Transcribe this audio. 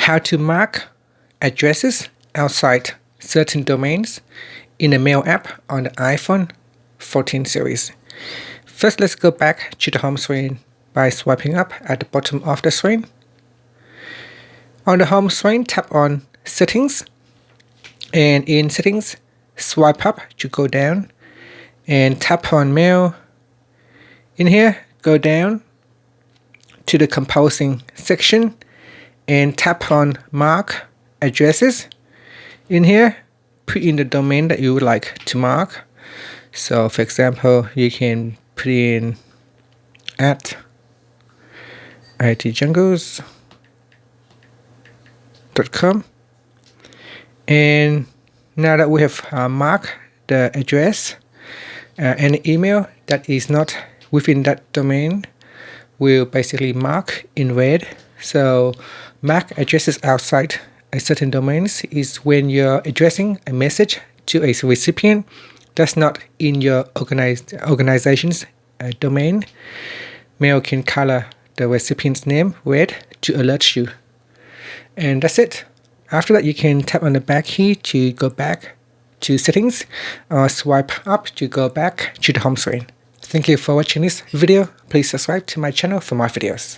how to mark addresses outside certain domains in the Mail app on the iPhone 14 series. First, let's go back to the home screen by swiping up at the bottom of the screen. On the home screen, tap on Settings, and in Settings, swipe up to go down and tap on Mail. In here, go down to the Composing section and tap on Mark Addresses. In here, put in the domain that you would like to mark. So for example, you can put in at itjungles.com, and now that we have marked the address, any email that is not within that domain will basically mark in red. So mark addresses outside a certain domains is when you're addressing a message to a recipient that's not in your organization's domain. Mail can color the recipient's name red to alert you. And that's it. After that, you can tap on the back key to go back to Settings, or swipe up to go back to the home screen. Thank you for watching this video. Please subscribe to my channel for more videos.